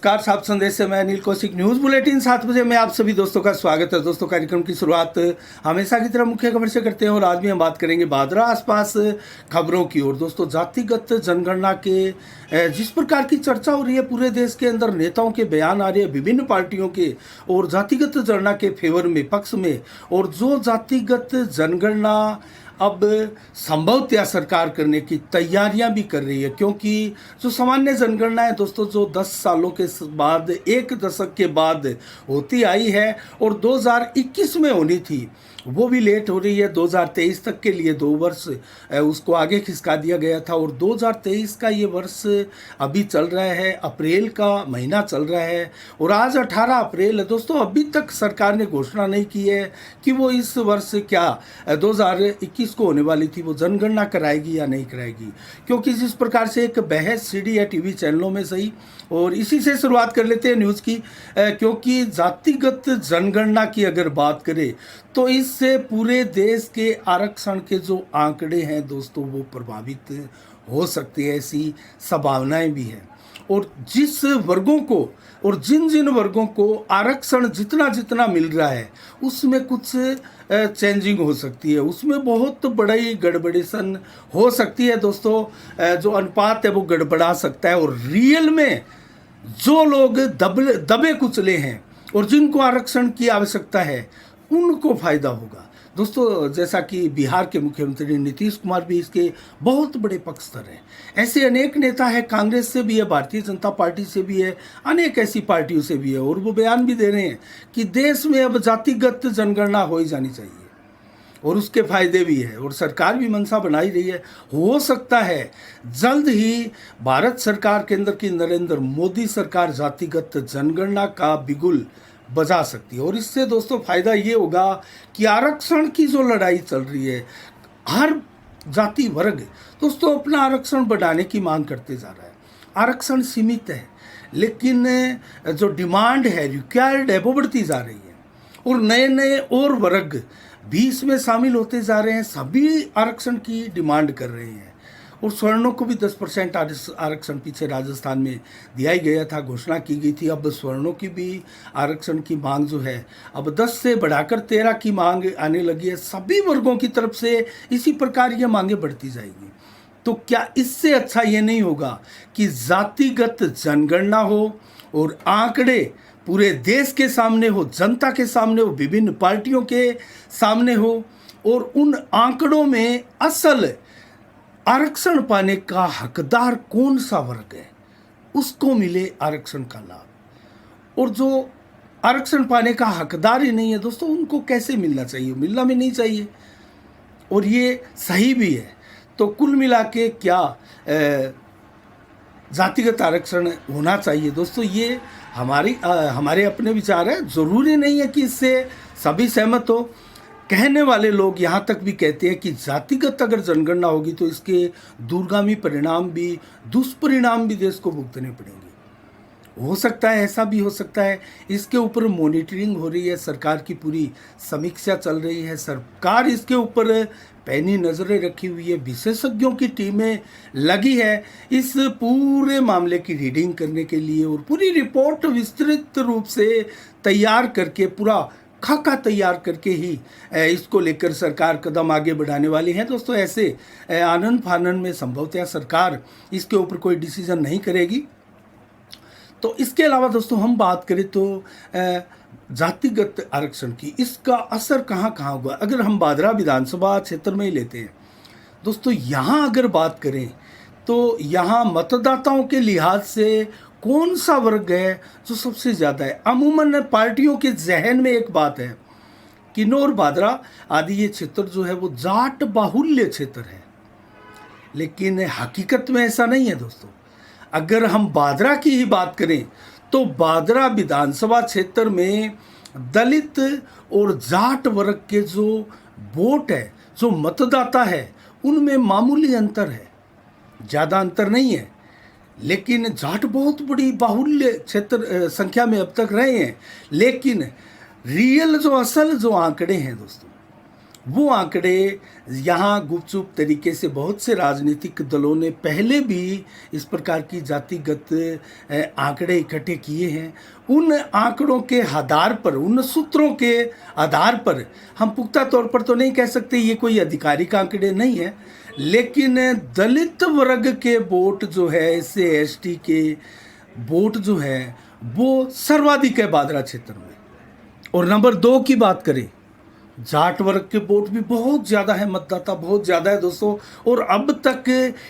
Car साहब संदेश से मैं अनिल कौशिक न्यूज़ बुलेटिन 7 बजे में आप सभी दोस्तों का स्वागत है। दोस्तों, कार्यक्रम की शुरुआत हमेशा की तरह मुख्य खबर से करते हैं और आज भी हम बात करेंगे भादरा आसपास खबरों की। और दोस्तों, जातिगत जनगणना के जिस प्रकार की चर्चा हो रही है पूरे देश के अंदर, नेताओं के बयान आ रहे हैं विभिन्न पार्टियों के और जातिगत जनगणना के फेवर में, पक्ष में, और जो जातिगत जनगणना अब संभवतः सरकार करने की तैयारियां भी कर रही है, क्योंकि जो सामान्य जनगणना है दोस्तों, जो 10 सालों के बाद, एक दशक के बाद होती आई है और 2021 में होनी थी, वो भी लेट हो रही है। 2023 तक के लिए 2 वर्ष उसको आगे खिसका दिया गया था और 2023 का ये वर्ष अभी चल रहा है, अप्रैल का महीना चल रहा है और आज 18 अप्रैल है दोस्तों। अभी तक सरकार ने घोषणा नहीं की है कि वो इस वर्ष क्या 2021 को होने वाली थी वो जनगणना कराएगी या नहीं कराएगी, क्योंकि जिस प्रकार से एक बहस सीडी या टीवी चैनलों में सही। और इसी से शुरुआत कर लेते हैं न्यूज़ की, क्योंकि जातिगत जनगणना की अगर बात करें तो इससे पूरे देश के आरक्षण के जो आंकड़े हैं दोस्तों वो प्रभावित हो सकते हैं, ऐसी संभावनाएं भी हैं। और जिस वर्गों को और जिन जिन वर्गों को आरक्षण जितना जितना मिल रहा है उसमें कुछ चेंजिंग हो सकती है, उसमें बहुत बड़ी गड़बड़ेशन हो सकती है दोस्तों। जो अनुपात है वो गड़बड़ा सकता है और रियल में जो लोग दबे कुचले हैं और जिनको आरक्षण की आवश्यकता है उनको फायदा होगा दोस्तों। जैसा कि बिहार के मुख्यमंत्री नीतीश कुमार भी इसके बहुत बड़े पक्षधर हैं। ऐसे अनेक नेता हैं, कांग्रेस से भी है, भारतीय जनता पार्टी से भी है, अनेक ऐसी पार्टियों से भी है, और वो बयान भी दे रहे हैं कि देश में अब जातिगत जनगणना हो ही जानी चाहिए और उसके फायदे भी है और सरकार भी मंशा बना ही रही है। हो सकता है जल्द ही भारत सरकार के अंदर की नरेंद्र मोदी सरकार जातिगत जनगणना का बिगुल बजा सकती है और इससे दोस्तों फायदा ये होगा कि आरक्षण की जो लड़ाई चल रही है, हर जाति वर्ग दोस्तों अपना आरक्षण बढ़ाने की मांग करते जा रहा है। आरक्षण सीमित है लेकिन जो डिमांड है, रिक्वायर्ड है, वो बढ़ती जा रही है और नए नए और वर्ग भी इसमें शामिल होते जा रहे हैं। सभी आरक्षण की डिमांड कर रहे हैं और स्वर्णों को भी 10% आरक्षण पीछे राजस्थान में दिया ही गया था, घोषणा की गई थी। अब स्वर्णों की भी आरक्षण की मांग जो है अब 10 से बढ़ाकर 13 की मांग आने लगी है। सभी वर्गों की तरफ से इसी प्रकार ये मांगें बढ़ती जाएगी। तो क्या इससे अच्छा ये नहीं होगा कि जातिगत जनगणना हो और आंकड़े पूरे देश के सामने हो, जनता के सामने हो, विभिन्न पार्टियों के सामने हो और उन आंकड़ों में असल आरक्षण पाने का हकदार कौन सा वर्ग है उसको मिले आरक्षण का लाभ, और जो आरक्षण पाने का हकदार ही नहीं है दोस्तों उनको कैसे मिलना चाहिए, मिलना भी नहीं चाहिए और ये सही भी है। तो कुल मिला के क्या जातिगत आरक्षण होना चाहिए दोस्तों, ये हमारे अपने विचार है। ज़रूरी नहीं है कि इससे सभी सहमत हो। कहने वाले लोग यहाँ तक भी कहते हैं कि जातिगत अगर जनगणना होगी तो इसके दूरगामी परिणाम भी, दुष्परिणाम भी देश को भुगतने पड़ेंगे। हो सकता है, ऐसा भी हो सकता है। इसके ऊपर मॉनिटरिंग हो रही है, सरकार की पूरी समीक्षा चल रही है, सरकार इसके ऊपर पैनी नज़रें रखी हुई है, विशेषज्ञों की टीमें लगी है इस पूरे मामले की रीडिंग करने के लिए और पूरी रिपोर्ट विस्तृत रूप से तैयार करके, पूरा खाका तैयार करके ही इसको लेकर सरकार कदम आगे बढ़ाने वाली है दोस्तों। ऐसे आनन फानन में संभवतः सरकार इसके ऊपर कोई डिसीजन नहीं करेगी। तो इसके अलावा दोस्तों हम बात करें तो जातिगत आरक्षण की, इसका असर कहाँ कहाँ होगा। अगर हम भादरा विधानसभा क्षेत्र में ही लेते हैं दोस्तों, यहाँ अगर बात करें तो यहाँ मतदाताओं के लिहाज से कौन सा वर्ग है जो सबसे ज़्यादा है। अमूमन पार्टियों के जहन में एक बात है, किन्नौर, भादरा आदि ये क्षेत्र जो है वो जाट बाहुल्य क्षेत्र है, लेकिन हकीकत में ऐसा नहीं है दोस्तों। अगर हम भादरा की ही बात करें तो भादरा विधानसभा क्षेत्र में दलित और जाट वर्ग के जो वोट है, जो मतदाता है, उनमें मामूली अंतर है, ज़्यादा अंतर नहीं है। लेकिन जाट बहुत बड़ी बाहुल्य क्षेत्र संख्या में अब तक रहे हैं, लेकिन रियल जो असल जो आंकड़े हैं दोस्तों वो आंकड़े यहाँ गुपचुप तरीके से बहुत से राजनीतिक दलों ने पहले भी इस प्रकार की जातिगत आंकड़े इकट्ठे किए हैं। उन आंकड़ों के आधार पर, उन सूत्रों के आधार पर हम पुख्ता तौर पर तो नहीं कह सकते ये कोई आधिकारिक आंकड़े नहीं है, लेकिन दलित वर्ग के वोट जो है, इससे एसटी के वोट जो है वो सर्वाधिक है बादरा क्षेत्र में। और नंबर 2 की बात करें, जाट वर्ग के वोट भी बहुत ज़्यादा है, मतदाता बहुत ज़्यादा है दोस्तों। और अब तक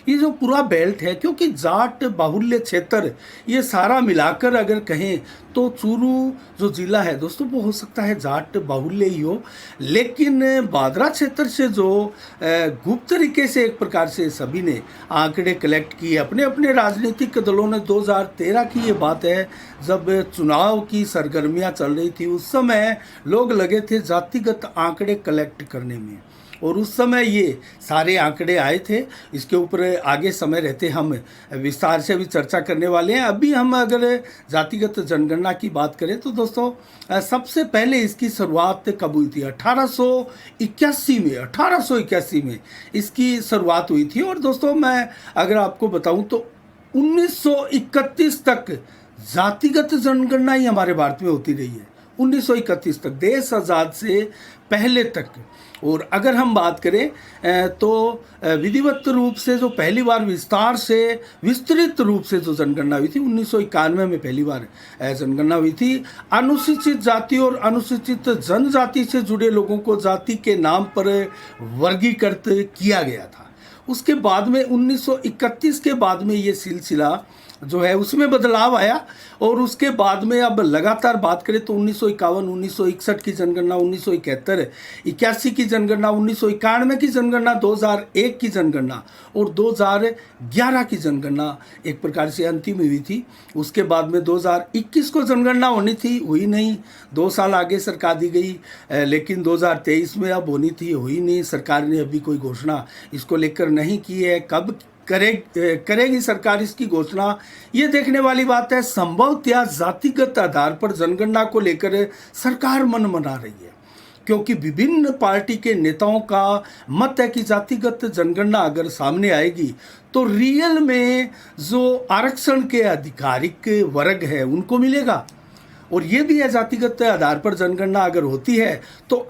ये जो पूरा बेल्ट है, क्योंकि जाट बाहुल्य क्षेत्र ये सारा मिलाकर अगर कहें तो चूरू जो ज़िला है दोस्तों वो हो सकता है जाट बाहुल्य ही हो, लेकिन बादरा क्षेत्र से जो गुप्त तरीके से एक प्रकार से सभी ने आंकड़े कलेक्ट किए अपने अपने राजनीतिक दलों ने। 2013 की ये बात है, जब चुनाव की सरगर्मियां चल रही थी, उस समय लोग लगे थे जातिगत आंकड़े कलेक्ट करने में, और उस समय ये सारे आंकड़े आए थे। इसके ऊपर आगे समय रहते हम विस्तार से भी चर्चा करने वाले हैं। अभी हम अगर जातिगत जनगणना की बात करें तो दोस्तों सबसे पहले इसकी शुरुआत कब हुई थी? 1881 में इसकी शुरुआत हुई थी। और दोस्तों मैं अगर आपको बताऊं तो 1931 तक जातिगत जनगणना ही हमारे भारत में होती रही है, 1931 तक, देश आज़ाद से पहले तक। और अगर हम बात करें तो विधिवत रूप से जो पहली बार विस्तार से विस्तृत रूप से जो जनगणना हुई थी 1991 में पहली बार जनगणना हुई थी। अनुसूचित जाति और अनुसूचित जनजाति से जुड़े लोगों को जाति के नाम पर वर्गीकृत किया गया था। उसके बाद में 1931 के बाद में ये सिलसिला जो है उसमें बदलाव आया, और उसके बाद में अब लगातार बात करें तो 1951, 1961 की जनगणना, 1971, 81 की जनगणना, 1991 की जनगणना, 2001 की जनगणना और 2011 की जनगणना एक प्रकार से अंतिम हुई थी। उसके बाद में 2021 को जनगणना होनी थी, हुई नहीं, 2 साल आगे सरकार दी गई, लेकिन 2023 में अब होनी थी, हुई नहीं। सरकार ने अभी कोई घोषणा इसको लेकर नहीं की है। कब करेगी सरकार इसकी घोषणा, ये देखने वाली बात है। संभवतः जातिगत आधार पर जनगणना को लेकर सरकार मन मना रही है, क्योंकि विभिन्न पार्टी के नेताओं का मत है कि जातिगत जनगणना अगर सामने आएगी तो रियल में जो आरक्षण के आधिकारिक वर्ग है उनको मिलेगा। और ये भी है, जातिगत आधार पर जनगणना अगर होती है तो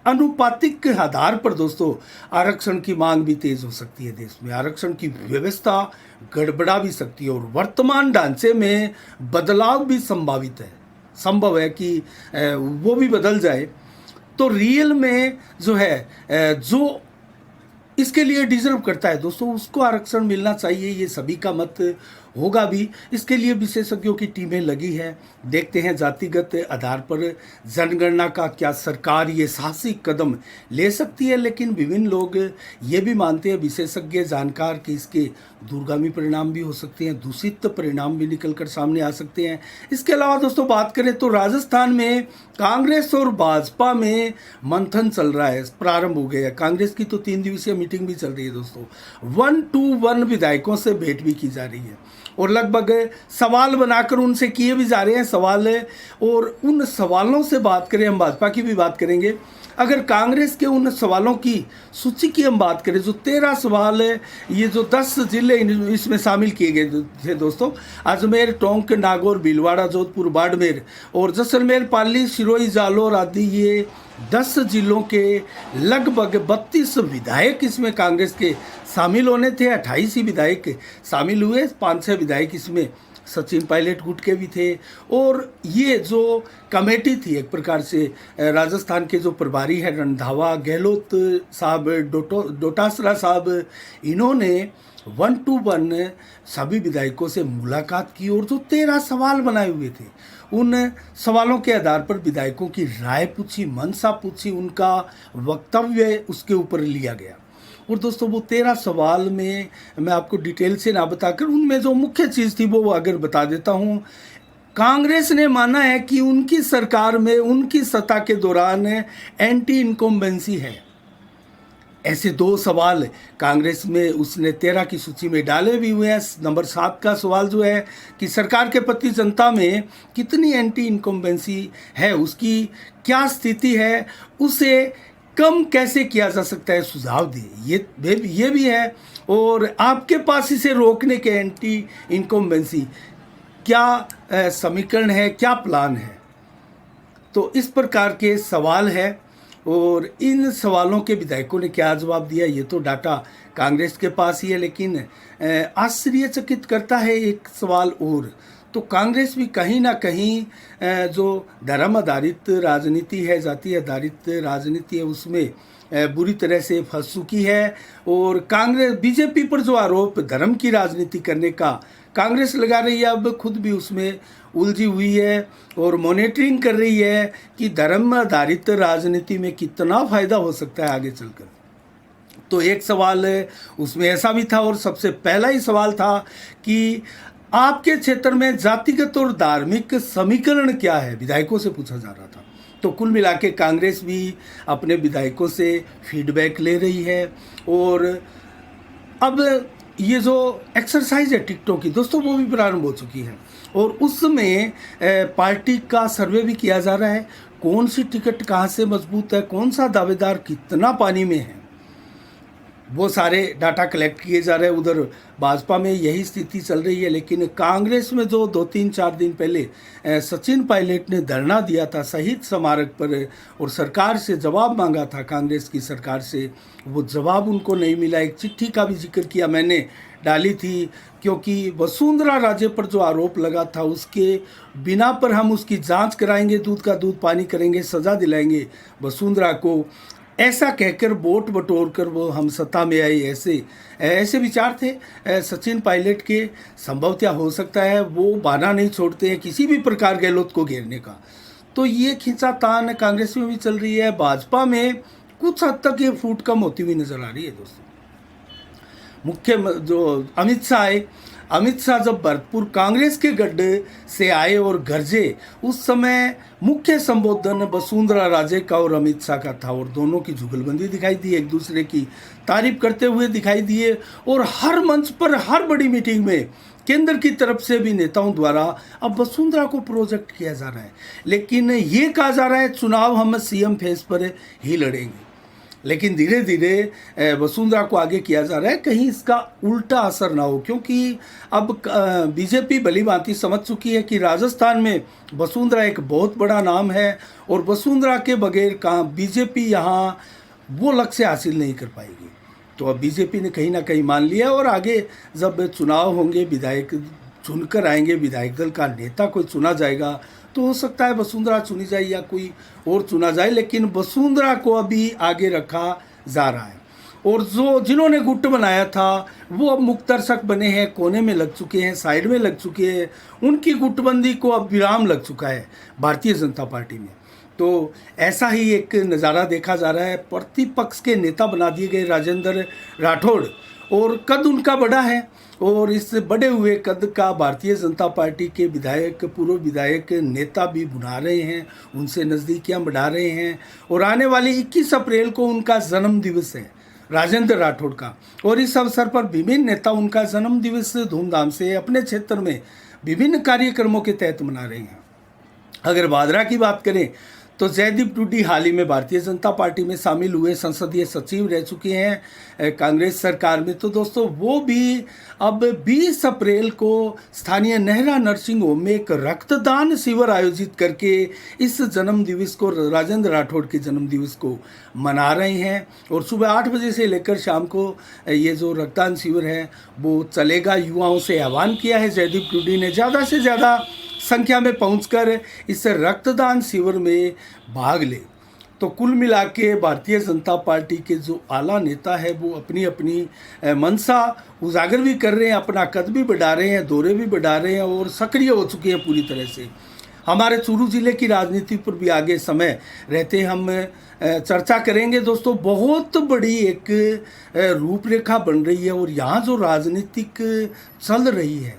अनुपातिक आधार पर दोस्तों आरक्षण की मांग भी तेज हो सकती है। देश में आरक्षण की व्यवस्था गड़बड़ा भी सकती है, और वर्तमान ढांचे में बदलाव भी संभव है कि वो भी बदल जाए। तो रियल में जो है जो इसके लिए डिजर्व करता है दोस्तों उसको आरक्षण मिलना चाहिए, ये सभी का मत होगा भी। इसके लिए विशेषज्ञों की टीमें लगी है। देखते हैं जातिगत आधार पर जनगणना का क्या सरकार ये साहसिक कदम ले सकती है, लेकिन विभिन्न लोग ये भी मानते हैं, विशेषज्ञ जानकार, कि इसके दूरगामी परिणाम भी हो सकते हैं, दूषित परिणाम भी निकल कर सामने आ सकते हैं। इसके अलावा दोस्तों बात करें तो राजस्थान में कांग्रेस और भाजपा में मंथन चल रहा है, प्रारंभ हो गया है। कांग्रेस की तो 3 दिवसीय मीटिंग भी चल रही है दोस्तों, 1-to-1 विधायकों से भेंट भी की जा रही है, और लगभग सवाल बनाकर उनसे किए भी जा रहे हैं सवाल। और उन सवालों से बात करें, हम भाजपा की भी बात करेंगे। अगर कांग्रेस के उन सवालों की सूची की हम बात करें, जो 13 सवाल है, ये जो 10 जिले इसमें शामिल किए गए थे दोस्तों, अजमेर, टोंक, नागौर, भीलवाड़ा, जोधपुर, बाड़मेर और जैसलमेर, पाली, सिरोही, जालौर आदि, ये 10 जिलों के लगभग 32 विधायक इसमें कांग्रेस के शामिल होने थे। 28 ही विधायक शामिल हुए, 5-6 विधायक इसमें सचिन पायलट गुट के भी थे। और ये जो कमेटी थी एक प्रकार से राजस्थान के जो प्रभारी है रंधावा, गहलोत साहब, डोटासरा साहब, इन्होंने 1-to-1 सभी विधायकों से मुलाकात की, और जो 13 सवाल बनाए हुए थे उन सवालों के आधार पर विधायकों की राय पूछी, मंशा पूछी, उनका वक्तव्य उसके ऊपर लिया गया। और दोस्तों वो 13 सवाल में मैं आपको डिटेल से ना बताकर उनमें जो मुख्य चीज़ थी वो अगर बता देता हूँ। कांग्रेस ने माना है कि उनकी सरकार में उनकी सत्ता के दौरान एंटी इनकम्बेंसी है। ऐसे 2 सवाल कांग्रेस में उसने 13 की सूची में डाले भी हुए हैं। नंबर 7 का सवाल जो है कि सरकार के प्रति जनता में कितनी एंटी इनकम्बेंसी है, उसकी क्या स्थिति है, उसे कम कैसे किया जा सकता है, सुझाव दिए। ये भी है। और आपके पास इसे रोकने के एंटी इनकम्बेंसी क्या समीकरण है, क्या प्लान है? तो इस प्रकार के सवाल है और इन सवालों के विधायकों ने क्या जवाब दिया, ये तो डाटा कांग्रेस के पास ही है। लेकिन आश्चर्यचकित करता है एक सवाल और, तो कांग्रेस भी कहीं ना कहीं जो धर्म आधारित राजनीति है, जाति आधारित राजनीति है, उसमें बुरी तरह से फंस चुकी है। और कांग्रेस बीजेपी पर जो आरोप धर्म की राजनीति करने का कांग्रेस लगा रही है, अब खुद भी उसमें उलझी हुई है और मॉनिटरिंग कर रही है कि धर्म आधारित राजनीति में कितना फायदा हो सकता है आगे चलकर। तो एक सवाल उसमें ऐसा भी था और सबसे पहला ही सवाल था कि आपके क्षेत्र में जातिगत और धार्मिक समीकरण क्या है, विधायकों से पूछा जा रहा था। तो कुल मिला के कांग्रेस भी अपने विधायकों से फीडबैक ले रही है। और अब ये जो एक्सरसाइज है टिकटों की दोस्तों, वो भी प्रारंभ हो चुकी है और उसमें पार्टी का सर्वे भी किया जा रहा है, कौन सी टिकट कहाँ से मजबूत है, कौन सा दावेदार कितना पानी में है, वो सारे डाटा कलेक्ट किए जा रहे हैं। उधर भाजपा में यही स्थिति चल रही है। लेकिन कांग्रेस में जो 2-3-4 दिन पहले सचिन पायलट ने धरना दिया था शहीद स्मारक पर और सरकार से जवाब मांगा था, कांग्रेस की सरकार से, वो जवाब उनको नहीं मिला। एक चिट्ठी का भी जिक्र किया मैंने, डाली थी, क्योंकि वसुंधरा राजे पर जो आरोप लगा था उसके बिना पर हम उसकी जांच कराएंगे, दूध का दूध पानी करेंगे, सज़ा दिलाएंगे वसुंधरा को, ऐसा कहकर वोट बटोर कर वो हम सत्ता में आए। ऐसे विचार थे सचिन पायलट के। संभवतः हो सकता है वो बहाना नहीं छोड़ते हैं किसी भी प्रकार गहलोत को घेरने का। तो ये खींचातान कांग्रेस में भी चल रही है, भाजपा में कुछ हद तक ये फूट कम होती हुई नजर आ रही है दोस्तों। मुख्य जो अमित शाह जब भरतपुर कांग्रेस के गड्ढे से आए और गरजे, उस समय मुख्य संबोधन वसुंधरा राजे का और अमित शाह का था और दोनों की जुगलबंदी दिखाई दी, एक दूसरे की तारीफ करते हुए दिखाई दिए। और हर मंच पर, हर बड़ी मीटिंग में केंद्र की तरफ से भी नेताओं द्वारा अब वसुंधरा को प्रोजेक्ट किया जा रहा है। लेकिन ये कहा जा रहा है चुनाव हम सीएम फेस पर ही लड़ेंगे। लेकिन धीरे धीरे वसुंधरा को आगे किया जा रहा है, कहीं इसका उल्टा असर ना हो, क्योंकि अब बीजेपी भली भांति समझ चुकी है कि राजस्थान में वसुंधरा एक बहुत बड़ा नाम है और वसुंधरा के बगैर का बीजेपी यहाँ वो लक्ष्य हासिल नहीं कर पाएगी। तो अब बीजेपी ने कहीं ना कहीं मान लिया और आगे जब चुनाव होंगे, विधायक चुनकर आएंगे, विधायक दल का नेता कोई चुना जाएगा, तो हो सकता है वसुंधरा चुनी जाए या कोई और चुना जाए। लेकिन वसुंधरा को अभी आगे रखा जा रहा है और जिन्होंने गुट बनाया था वो अब मुक्तदर्शक बने हैं, कोने में लग चुके हैं, साइड में लग चुके हैं। उनकी गुटबंदी को अब विराम लग चुका है भारतीय जनता पार्टी में। तो ऐसा ही एक नज़ारा देखा जा रहा है। प्रतिपक्ष के नेता बना दिए गए राजेंद्र राठौड़, और कद उनका बड़ा है और इस बड़े हुए कद का भारतीय जनता पार्टी के विधायक, पूर्व विधायक नेता भी बुला रहे हैं, उनसे नज़दीकियां बढ़ा रहे हैं। और आने वाली 21 अप्रैल को उनका जन्म दिवस है राजेंद्र राठौड़ का, और इस अवसर पर विभिन्न नेता उनका जन्म दिवस धूमधाम से अपने क्षेत्र में विभिन्न कार्यक्रमों के तहत मना रहे हैं। अगर भादरा की बात करें तो जयदीप टूडी हाल ही में भारतीय जनता पार्टी में शामिल हुए, संसदीय सचिव रह चुके हैं कांग्रेस सरकार में। तो दोस्तों वो भी अब 20 अप्रैल को स्थानीय नेहरा नर्सिंग होम में एक रक्तदान शिविर आयोजित करके इस जन्म दिवस को, राजेंद्र राठौड़ के जन्म दिवस को मना रहे हैं। और सुबह 8 बजे से लेकर शाम को ये जो रक्तदान शिविर है वो चलेगा। युवाओं से आह्वान किया है जयदीप टूडी ने ज़्यादा से ज़्यादा संख्या में पहुंचकर इस रक्तदान शिविर में भाग ले। तो कुल मिला के भारतीय जनता पार्टी के जो आला नेता है वो अपनी अपनी मंशा उजागर भी कर रहे हैं, अपना कद भी बढ़ा रहे हैं, दौरे भी बढ़ा रहे हैं और सक्रिय हो चुके हैं पूरी तरह से। हमारे चूरू जिले की राजनीति पर भी आगे समय रहते हम चर्चा करेंगे दोस्तों। बहुत बड़ी एक रूपरेखा बन रही है और यहाँ जो राजनीतिक चल रही है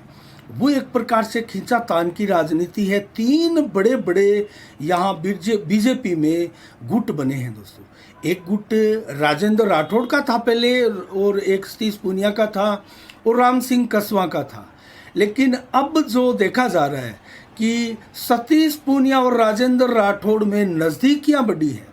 वो एक प्रकार से खींचातान की राजनीति है। 3 बड़े बड़े यहाँ बीजेपी में गुट बने हैं दोस्तों। एक गुट राजेंद्र राठौड़ का था पहले और एक सतीश पूनिया का था और राम सिंह कसवा का था। लेकिन अब जो देखा जा रहा है कि सतीश पूनिया और राजेंद्र राठौड़ में नज़दीकियाँ बढ़ी हैं।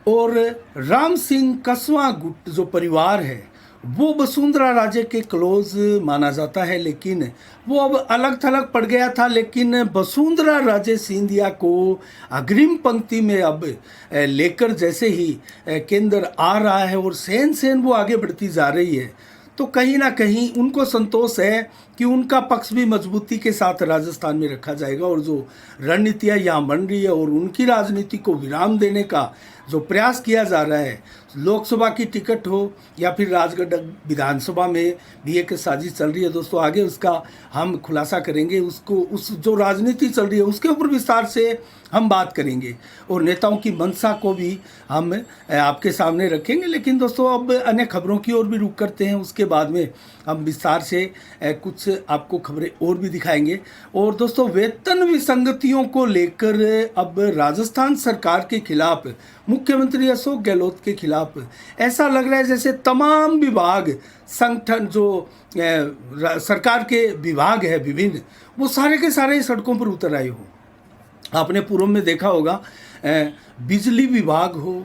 और राम सिंह कसवा गुट जो परिवार है वो वसुंधरा राजे के क्लोज माना जाता है, लेकिन वो अब अलग थलग पड़ गया था। लेकिन वसुंधरा राजे सिंधिया को अग्रिम पंक्ति में अब लेकर जैसे ही केंद्र आ रहा है और सेन सेन वो आगे बढ़ती जा रही है, तो कहीं ना कहीं उनको संतोष है कि उनका पक्ष भी मजबूती के साथ राजस्थान में रखा जाएगा और जो रणनीतियाँ यहाँ बन रही है और उनकी राजनीति को विराम देने का जो प्रयास किया जा रहा है, लोकसभा की टिकट हो या फिर राजगढ़ विधानसभा में भी एक साजिश चल रही है दोस्तों। आगे उसका हम खुलासा करेंगे, उसको उस जो राजनीति चल रही है उसके ऊपर विस्तार से हम बात करेंगे और नेताओं की मंशा को भी हम आपके सामने रखेंगे। लेकिन दोस्तों अब अन्य खबरों की ओर भी रुख करते हैं, उसके बाद में हम विस्तार से कुछ आपको खबरें और भी दिखाएंगे। और दोस्तों वेतन विसंगतियों को लेकर अब राजस्थान सरकार के खिलाफ, मुख्यमंत्री अशोक गहलोत के खिलाफ ऐसा लग रहा है जैसे तमाम विभाग संगठन जो सरकार के विभाग है विभिन्न, वो सारे के सारे सड़कों पर उतर आए हो। आपने पूर्व में देखा होगा बिजली विभाग हो,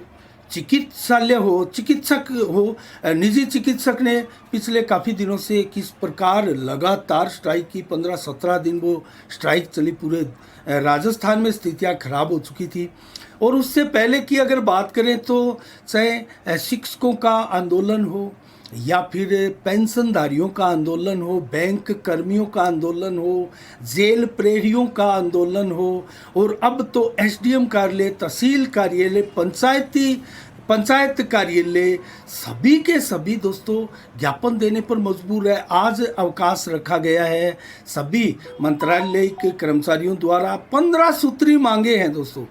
चिकित्सालय हो, चिकित्सक हो, निजी चिकित्सक ने पिछले काफ़ी दिनों से किस प्रकार लगातार स्ट्राइक की, 15-17 दिन वो स्ट्राइक चली, पूरे राजस्थान में स्थितियां खराब हो चुकी थी। और उससे पहले की अगर बात करें तो चाहे शिक्षकों का आंदोलन हो या फिर पेंशनधारियों का आंदोलन हो, बैंक कर्मियों का आंदोलन हो, जेल प्रहरियों का आंदोलन हो, और अब तो एसडीएम कार्यालय, तहसील कार्यालय, पंचायत कार्यालय, सभी के सभी दोस्तों ज्ञापन देने पर मजबूर है। आज अवकाश रखा गया है सभी मंत्रालय के कर्मचारियों द्वारा। 15 सूत्री मांगे हैं दोस्तों,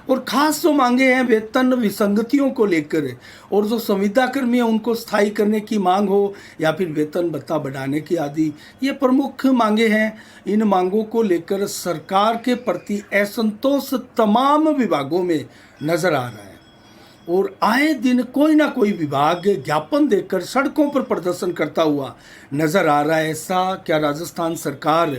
और खास जो मांगे हैं वेतन विसंगतियों को लेकर, और जो संविदा कर्मी है उनको स्थायी करने की मांग हो या फिर वेतन भत्ता बढ़ाने की आदि, ये प्रमुख मांगे हैं। इन मांगों को लेकर सरकार के प्रति असंतोष तमाम विभागों में नजर आ रहा है और आए दिन कोई ना कोई विभाग ज्ञापन देकर सड़कों पर प्रदर्शन करता हुआ नजर आ रहा है। ऐसा क्या राजस्थान सरकार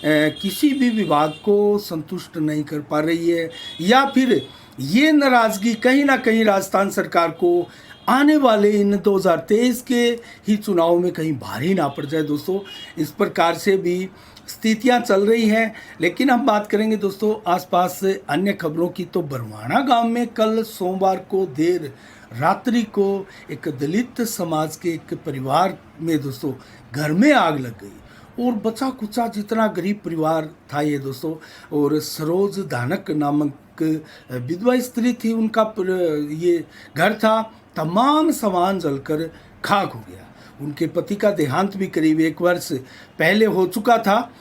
किसी भी विभाग को संतुष्ट नहीं कर पा रही है, या फिर ये नाराजगी कहीं ना कहीं राजस्थान सरकार को आने वाले इन 2023 के ही चुनाव में कहीं भारी ना पड़ जाए दोस्तों। इस प्रकार से भी स्थितियां चल रही हैं। लेकिन हम बात करेंगे दोस्तों आसपास अन्य खबरों की, तो बरवाना गांव में कल सोमवार को देर रात्रि को एक दलित समाज के एक परिवार में दोस्तों घर में आग लग गई और बचा कुचा जितना गरीब परिवार था ये दोस्तों, और सरोज धानक नामक विधवा स्त्री थी, उनका ये घर था, तमाम सामान जलकर खाक हो गया। उनके पति का देहांत भी करीब 1 वर्ष पहले हो चुका था।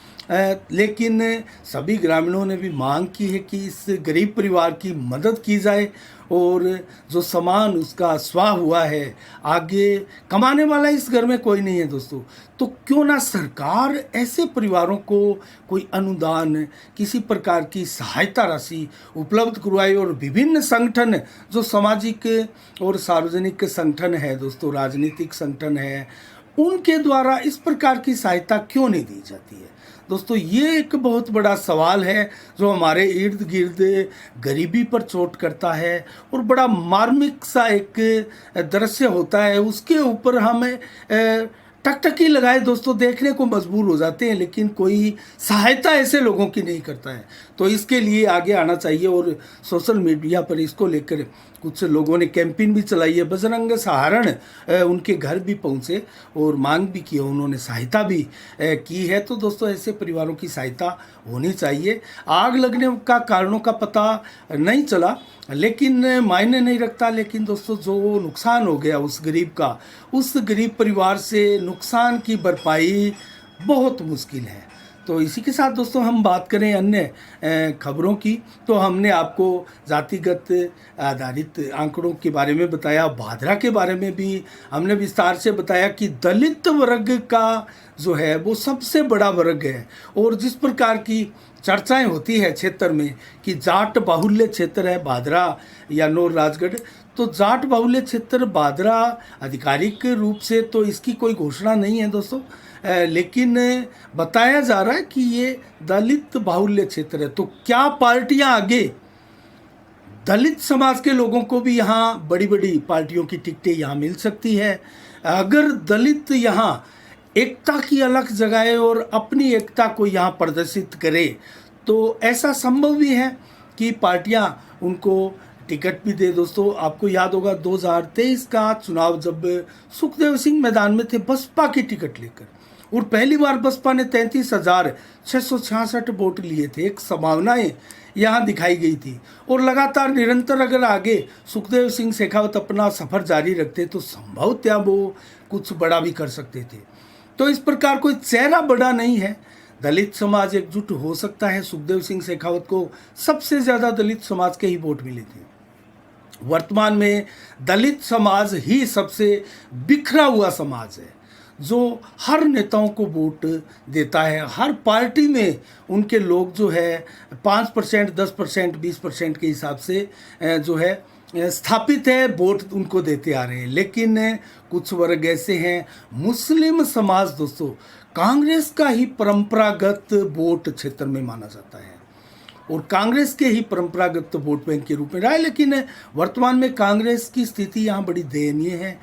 लेकिन सभी ग्रामीणों ने भी मांग की है कि इस गरीब परिवार की मदद की जाए और जो सामान उसका स्वाह हुआ है, आगे कमाने वाला इस घर में कोई नहीं है दोस्तों, तो क्यों ना सरकार ऐसे परिवारों को कोई अनुदान, किसी प्रकार की सहायता राशि उपलब्ध करवाए। और विभिन्न संगठन जो सामाजिक और सार्वजनिक संगठन है दोस्तों, राजनीतिक संगठन है, उनके द्वारा इस प्रकार की सहायता क्यों नहीं दी जाती है दोस्तों। ये एक बहुत बड़ा सवाल है जो हमारे इर्द गिर्द गरीबी पर चोट करता है और बड़ा मार्मिक सा एक दृश्य होता है। उसके ऊपर हम टकटकी लगाए दोस्तों देखने को मजबूर हो जाते हैं, लेकिन कोई सहायता ऐसे लोगों की नहीं करता है। तो इसके लिए आगे आना चाहिए और सोशल मीडिया पर इसको लेकर कुछ लोगों ने कैंपेन भी चलाई है। बजरंग सहारण उनके घर भी पहुंचे और मांग भी की, उन्होंने सहायता भी की है। तो दोस्तों ऐसे परिवारों की सहायता होनी चाहिए। आग लगने का कारणों का पता नहीं चला, लेकिन मायने नहीं रखता। लेकिन दोस्तों जो नुकसान हो गया उस गरीब का, उस गरीब परिवार से नुकसान की भरपाई बहुत मुश्किल है। तो इसी के साथ दोस्तों हम बात करें अन्य खबरों की, तो हमने आपको जातिगत आधारित आंकड़ों के बारे में बताया, भादरा के बारे में भी हमने विस्तार से बताया कि दलित वर्ग का जो है वो सबसे बड़ा वर्ग है। और जिस प्रकार की चर्चाएं होती है क्षेत्र में कि जाट बाहुल्य क्षेत्र है भादरा या नौर राजगढ़, तो जाट बाहुल्य क्षेत्र भादरा आधिकारिक रूप से तो इसकी कोई घोषणा नहीं है दोस्तों, लेकिन बताया जा रहा है कि ये दलित बाहुल्य क्षेत्र है। तो क्या पार्टियां आगे दलित समाज के लोगों को भी यहाँ बड़ी बड़ी पार्टियों की टिकटें यहाँ मिल सकती है। अगर दलित यहाँ एकता की अलग जगाए और अपनी एकता को यहाँ प्रदर्शित करे तो ऐसा संभव भी है कि पार्टियाँ उनको टिकट भी दे। दोस्तों आपको याद होगा 2023 का चुनाव जब सुखदेव सिंह मैदान में थे बसपा की टिकट लेकर, और पहली बार बसपा ने 33,666 वोट लिए थे। एक संभावनाएं यहाँ दिखाई गई थी और लगातार निरंतर अगर आगे सुखदेव सिंह शेखावत अपना सफर जारी रखते तो संभवतः वो कुछ बड़ा भी कर सकते थे। तो इस प्रकार कोई चेहरा बड़ा नहीं है, दलित समाज एकजुट हो सकता है। सुखदेव सिंह शेखावत को सबसे ज़्यादा दलित समाज के ही वोट मिले थे। वर्तमान में दलित समाज ही सबसे बिखरा हुआ समाज है जो हर नेताओं को वोट देता है। हर पार्टी में उनके लोग जो है 5%, 10%, 20% के हिसाब से जो है स्थापित है, वोट उनको देते आ रहे हैं। लेकिन कुछ वर्ग ऐसे हैं, मुस्लिम समाज दोस्तों कांग्रेस का ही परंपरागत वोट क्षेत्र में माना जाता है और कांग्रेस के ही परंपरागत वोट बैंक के रूप में रहा है। लेकिन वर्तमान में कांग्रेस की स्थिति यहाँ बड़ी दयनीय है।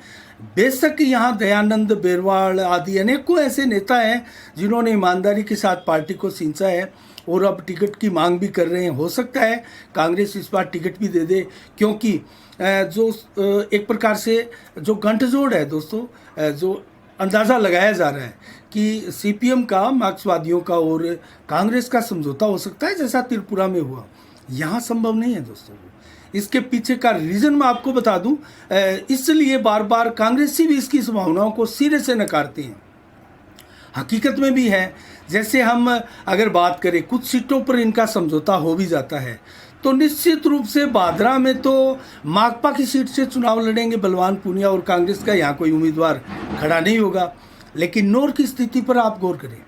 बेशक यहाँ दयानंद बेरवाल आदि अनेकों ऐसे नेता हैं जिन्होंने ईमानदारी के साथ पार्टी को सींचा है और अब टिकट की मांग भी कर रहे हैं। हो सकता है कांग्रेस इस बार टिकट भी दे दे, क्योंकि जो एक प्रकार से जो गठजोड़ है दोस्तों, जो अंदाज़ा लगाया जा रहा है कि सीपीएम का, मार्क्सवादियों का और कांग्रेस का समझौता हो सकता है जैसा त्रिपुरा में हुआ। यहाँ संभव नहीं है दोस्तों। इसके पीछे का रीज़न मैं आपको बता दूं, इसलिए बार बार कांग्रेसी भी इसकी संभावनाओं को सिरे से नकारते हैं। हकीकत में भी है, जैसे हम अगर बात करें कुछ सीटों पर इनका समझौता हो भी जाता है तो निश्चित रूप से बादरा में तो माकपा की सीट से चुनाव लड़ेंगे बलवान पूनिया और कांग्रेस का यहाँ कोई उम्मीदवार खड़ा नहीं होगा। लेकिन नौर की स्थिति पर आप गौर करें,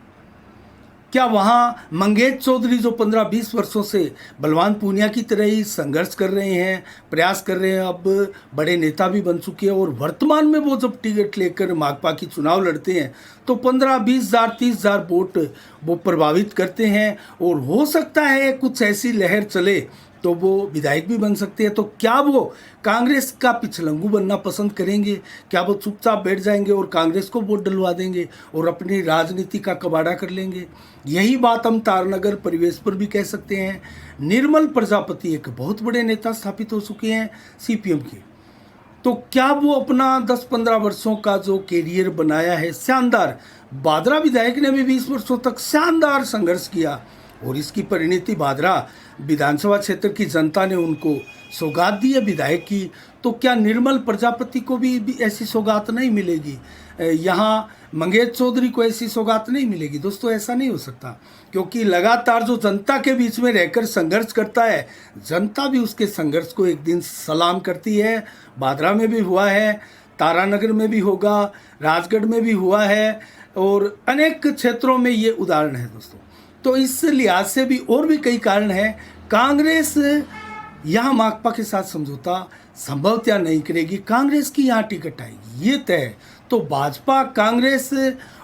क्या वहाँ मंगेश चौधरी जो 15-20 वर्षों से बलवान पूनिया की तरह ही संघर्ष कर रहे हैं, प्रयास कर रहे हैं, अब बड़े नेता भी बन चुके हैं और वर्तमान में वो जब टिकट लेकर माकपा की चुनाव लड़ते हैं तो 15-20 हज़ार 30 हज़ार वोट वो प्रभावित करते हैं और हो सकता है कुछ ऐसी लहर चले तो वो विधायक भी बन सकते हैं। तो क्या वो कांग्रेस का पिछलंगू बनना पसंद करेंगे? क्या वो चुपचाप बैठ जाएंगे और कांग्रेस को वोट डलवा देंगे और अपनी राजनीति का कबाड़ा कर लेंगे? यही बात हम तारनगर परिवेश पर भी कह सकते हैं। निर्मल प्रजापति एक बहुत बड़े नेता स्थापित हो चुके हैं सीपीएम के, तो क्या वो अपना 10-15 वर्षों का जो कैरियर बनाया है शानदार, बादरा विधायक ने भी 20 वर्षों तक शानदार संघर्ष किया और इसकी परिणति बादरा विधानसभा क्षेत्र की जनता ने उनको सौगात दी है विधायक की, तो क्या निर्मल प्रजापति को भी ऐसी सौगात नहीं मिलेगी? यहाँ मंगेश चौधरी को ऐसी सौगात नहीं मिलेगी? दोस्तों ऐसा नहीं हो सकता, क्योंकि लगातार जो जनता के बीच में रहकर संघर्ष करता है, जनता भी उसके संघर्ष को एक दिन सलाम करती है। बादरा में भी हुआ है, तारानगर में भी होगा, राजगढ़ में भी हुआ है और अनेक क्षेत्रों में ये उदाहरण है दोस्तों। तो इस लिहाज से भी और भी कई कारण हैं। कांग्रेस यहाँ माकपा के साथ समझौता संभवतः नहीं करेगी, कांग्रेस की यहाँ टिकट आएगी ये तय है। तो भाजपा, कांग्रेस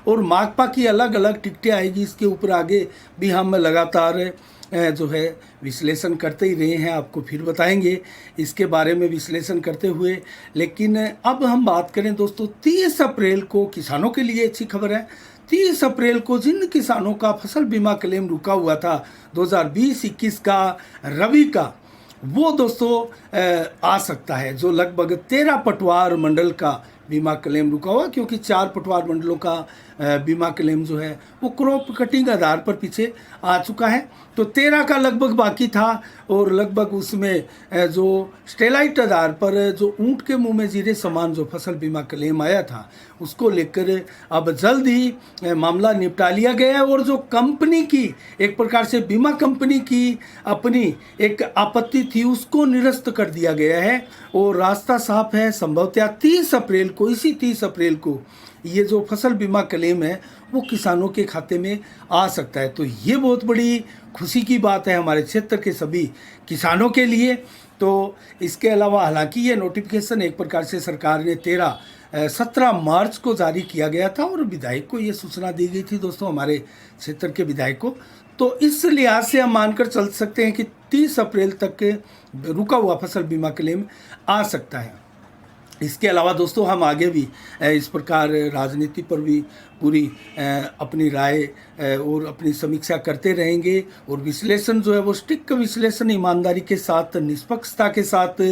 और माकपा की अलग अलग टिकटें आएगी, इसके ऊपर आगे भी हम लगातार जो है विश्लेषण करते ही रहे हैं, आपको फिर बताएंगे इसके बारे में विश्लेषण करते हुए। लेकिन अब हम बात करें दोस्तों, 30 अप्रैल को किसानों के लिए अच्छी खबर है। 30 अप्रैल को जिन किसानों का फसल बीमा क्लेम रुका हुआ था 2020-21 का रबी का, वो दोस्तों आ सकता है। जो लगभग 13 पटवार मंडल का बीमा क्लेम रुका हुआ, क्योंकि 4 पटवार मंडलों का बीमा क्लेम जो है वो क्रॉप कटिंग आधार पर पीछे आ चुका है, तो 13 का लगभग बाकी था और लगभग उसमें जो स्टेलाइट आधार पर जो ऊंट के मुंह में जीरे समान जो फसल बीमा क्लेम आया था उसको लेकर अब जल्द ही मामला निपटा लिया गया है। और जो कंपनी की एक प्रकार से बीमा कंपनी की अपनी एक आपत्ति थी उसको निरस्त कर दिया गया है और रास्ता साफ है। संभवतः 30 अप्रैल को, इसी 30 अप्रैल को ये जो फसल बीमा क्लेम है वो किसानों के खाते में आ सकता है। तो ये बहुत बड़ी खुशी की बात है हमारे क्षेत्र के सभी किसानों के लिए। तो इसके अलावा हालांकि ये नोटिफिकेशन एक प्रकार से सरकार ने 17 मार्च को जारी किया गया था और विधायक को ये सूचना दी गई थी दोस्तों, हमारे क्षेत्र के विधायक को। तो इस लिहाज से हम मानकर चल सकते हैं कि 30 अप्रैल तक रुका हुआ फसल बीमा क्लेम आ सकता है। इसके अलावा दोस्तों हम आगे भी इस प्रकार राजनीति पर भी पूरी अपनी राय और अपनी समीक्षा करते रहेंगे, और विश्लेषण जो है वो स्टिक विश्लेषण ईमानदारी के साथ, निष्पक्षता के साथ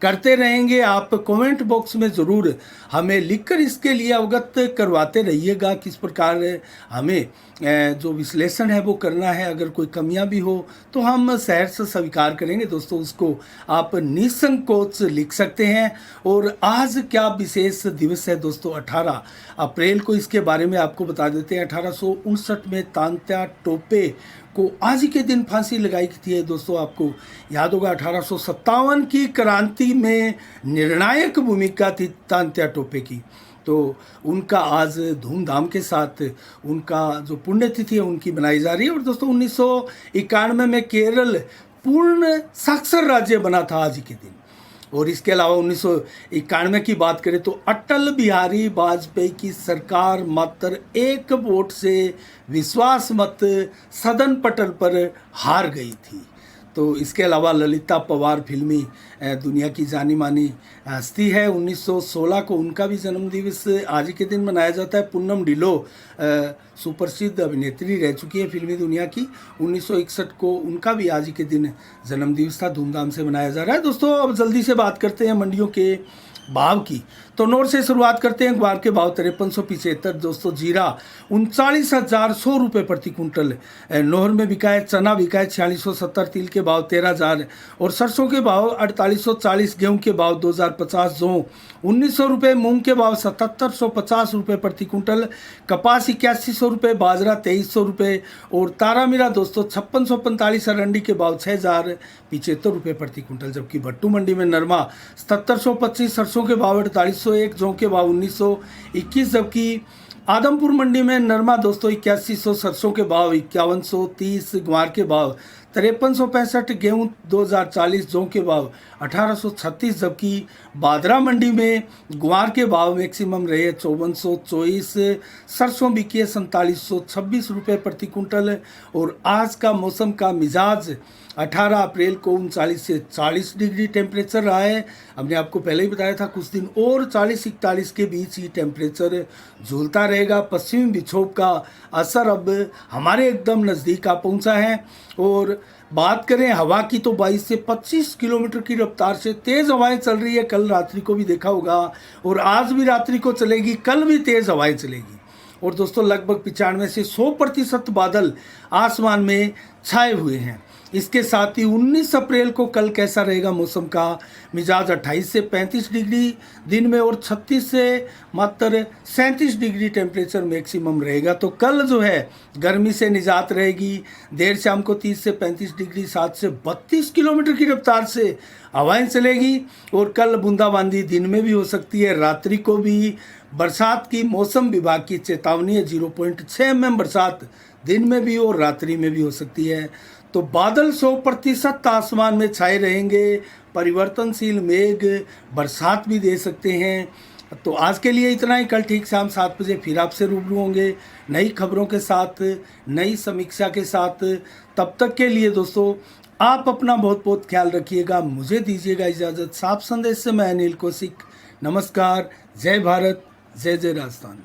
करते रहेंगे। आप कमेंट बॉक्स में ज़रूर हमें लिखकर इसके लिए अवगत करवाते रहिएगा किस प्रकार हमें जो विश्लेषण है वो करना है। अगर कोई कमियां भी हो तो हम सहर्ष स्वीकार करेंगे दोस्तों, उसको आप निसंकोच लिख सकते हैं। और आज क्या विशेष दिवस है दोस्तों, 18 अप्रैल को, इसके बारे में आपको बता देते हैं। 1859 में तात्या टोपे को आज ही के दिन फांसी लगाई थी दोस्तों। आपको याद होगा 1857 की क्रांति में निर्णायक भूमिका थी तात्या टोपे की, तो उनका आज धूमधाम के साथ उनका जो पुण्यतिथि है उनकी मनाई जा रही है। और दोस्तों 1991 में केरल पूर्ण साक्षर राज्य बना था आज ही के दिन। और इसके अलावा 1991 की बात करें तो अटल बिहारी वाजपेयी की सरकार मात्र 1 वोट से विश्वास मत सदन पटल पर हार गई थी। तो इसके अलावा ललिता पवार फिल्मी दुनिया की जानी मानी हस्ती है। 1916 को उनका भी जन्मदिवस आज ही के दिन मनाया जाता है। पूनम ढिल्लो सुप्रसिद्ध अभिनेत्री रह चुकी है फिल्मी दुनिया की। 1961 को उनका भी आज ही के दिन जन्मदिवस था, धूमधाम से मनाया जा रहा है। दोस्तों अब जल्दी से बात करते हैं मंडियों के भाव की। तो नोर से शुरुआत करते हैं। ग्वार के भाव 5375 दोस्तों। जीरा 39,100 रुपये प्रति कुंटल नोहर में बिका है। चना बिका है 4670। तिल के भाव 13,000 और सरसों के भाव 4840। गेहूं के भाव 2050। जौ 1900 रुपये। मूंग के भाव 7750 रुपये प्रति कुंटल। कपास 8100 रुपये। बाजरा 2300 रुपये और तारामीरा दोस्तों 5645। अरंडी के भाव 6075 रुपये प्रति कुंटल। जबकि भट्टू मंडी में नरमा 7725। सरसों के भाव 4801। जौ के भाव 1921। जबकि आदमपुर मंडी में नरमा दोस्तों 8100। सरसों के भाव 5130। ग्वार के भाव 5365। गेहूं 2040। जौ के भाव 1836। जबकि बादरा मंडी में ग्वार के भाव मैक्सिमम रहे 5424। सरसों बिकी है 4726 रुपये प्रति कुंटल। और आज का मौसम का मिजाज 18 अप्रैल को 39 से 40 डिग्री टेम्परेचर रहा है। हमने आपको पहले ही बताया था कुछ दिन और 40-41 के बीच ही टेम्परेचर झूलता रहेगा। पश्चिमी विक्षोभ का असर अब हमारे एकदम नज़दीक आ पहुंचा है। और बात करें हवा की तो 22 से 25 किलोमीटर की रफ्तार से तेज़ हवाएं चल रही है। कल रात्रि को भी देखा होगा और आज भी रात्रि को चलेगी, कल भी तेज़ हवाएं चलेगी। और दोस्तों लगभग 95 से 100% बादल आसमान में छाए हुए हैं। इसके साथ ही 19 अप्रैल को कल कैसा रहेगा मौसम का मिजाज, 28 से 35 डिग्री दिन में और 36 से मात्र 37 डिग्री टेम्परेचर मैक्सिमम रहेगा। तो कल जो है गर्मी से निजात रहेगी। देर शाम को 30 से 35 डिग्री 7 से 32 किलोमीटर की रफ्तार से हवाएं चलेगी। और कल बूंदाबांदी दिन में भी हो सकती है, रात्रि को भी। बरसात की मौसम विभाग की चेतावनी है, 0.6 mm बरसात दिन में भी और रात्रि में भी हो सकती है। तो बादल 100% आसमान में छाए रहेंगे। परिवर्तनशील मेघ बरसात भी दे सकते हैं। तो आज के लिए इतना ही। कल ठीक शाम 7 बजे फिर आपसे रूबरू होंगे नई खबरों के साथ, नई समीक्षा के साथ। तब तक के लिए दोस्तों आप अपना बहुत बहुत ख्याल रखिएगा। मुझे दीजिएगा इजाज़त। साफ संदेश से मैं अनिल कौशिक। नमस्कार। जय भारत, जय जय राजस्थान।